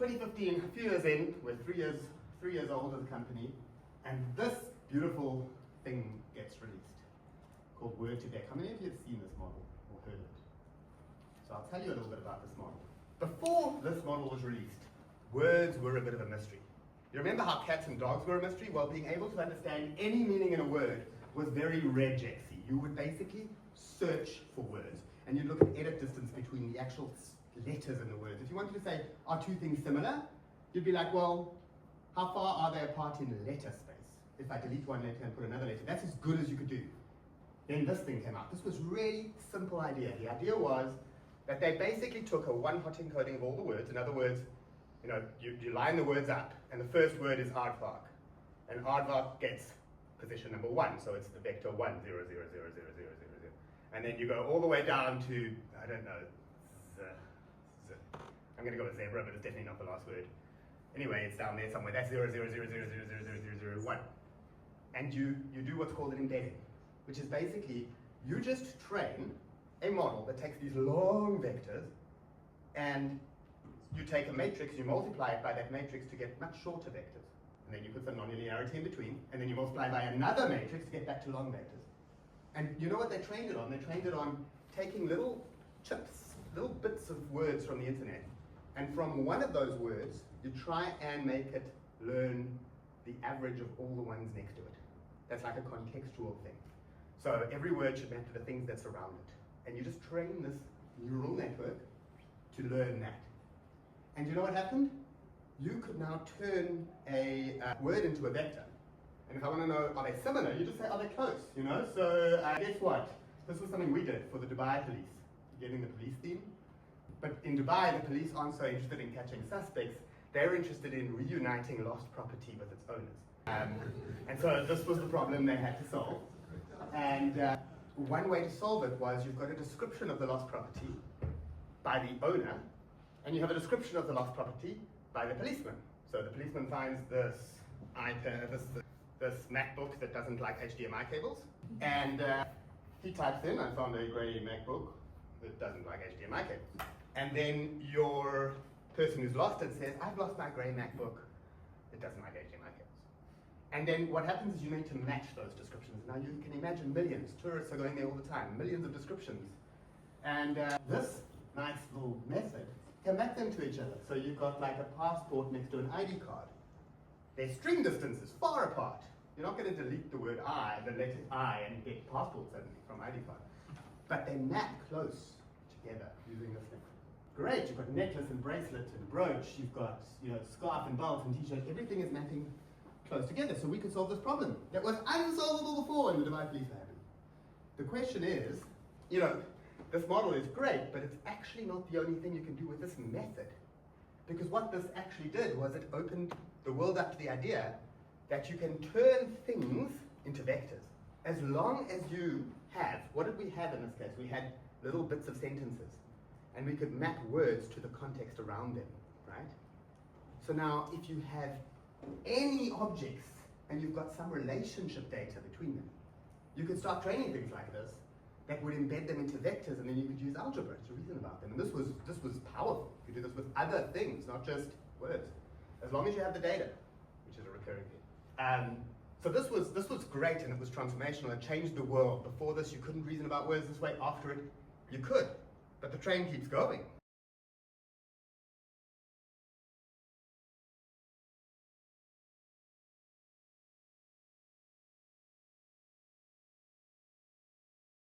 2015, a few years in, we're 3 years old as a company, and this beautiful thing gets released called Word to Vec. How many of you have seen this model or heard of it? So I'll tell you a little bit about this model. Before this model was released, words were a bit of a mystery. You remember how cats and dogs were a mystery? Well, being able to understand any meaning in a word was very regexy. You would basically search for words, and you'd look at edit distance between the actual letters in the words. If you wanted to say, are two things similar? You'd be like, well, how far are they apart in letter space? If I delete one letter and put another letter, that's as good as you could do. Then this thing came out. This was really simple idea. The idea was that they basically took a one-hot encoding of all the words. In other words, you line the words up, and the first word is aardvark. And aardvark gets position number 1, so it's the vector 1, 0, 0, 0, 0, 0, 0, 0. And then you go all the way down to, I don't know, I'm going to go with zebra, but it's definitely not the last word. Anyway, it's down there somewhere. That's 0, 0, 0, 0, 0, 0, 0, 0, 0, 0, 1. And you do what's called an embedding, which is basically you just train a model that takes these long vectors, and you take a matrix, you multiply it by that matrix to get much shorter vectors. And then you put some nonlinearity in between, and then you multiply by another matrix to get back to long vectors. And you know what they trained it on? They trained it on taking little chips, little bits of words from the internet, and from one of those words, you try and make it learn the average of all the ones next to it. That's like a contextual thing. So every word should map to the things that surround it. And you just train this neural network to learn that. And you know what happened? You could now turn a word into a vector. And if I want to know, are they similar, you just say, are they close? So guess what? This was something we did for the Dubai police, getting the police theme. But in Dubai, the police aren't so interested in catching suspects. They're interested in reuniting lost property with its owners. And so this was the problem they had to solve. And one way to solve it was you've got a description of the lost property by the owner, and you have a description of the lost property by the policeman. So the policeman finds this iPad, this MacBook that doesn't like HDMI cables, and he types in, I found a grey MacBook that doesn't like HDMI cables. And then your person who's lost it says, I've lost my grey MacBook, it doesn't like HDMI cables. And then what happens is you need to match those descriptions. Now you can imagine millions, tourists are going there all the time, millions of descriptions. And this nice little method can map them to each other. So you've got like a passport next to an ID card. Their string distance is far apart. You're not going to delete the word I, the letter I, and get passport suddenly from ID card. But they map close together using this thing. Great, you've got necklace and bracelet and brooch, you've got scarf and belt and t-shirt, everything is mapping close together. So we could solve this problem that was unsolvable before, and the Dubai police are happy. The question is, this model is great, but it's actually not the only thing you can do with this method. Because what this actually did was it opened the world up to the idea that you can turn things into vectors. As long as you have, what did we have in this case? We had little bits of sentences, and we could map words to the context around them, right? So now if you have any objects and you've got some relationship data between them, you could start training things like this that would embed them into vectors, and then you could use algebra to reason about them. And this was powerful. You could do this with other things, not just words, as long as you have the data, which is a recurring thing. So this was great, and it was transformational. It changed the world. Before this, you couldn't reason about words this way. After it, you could. But the train keeps going.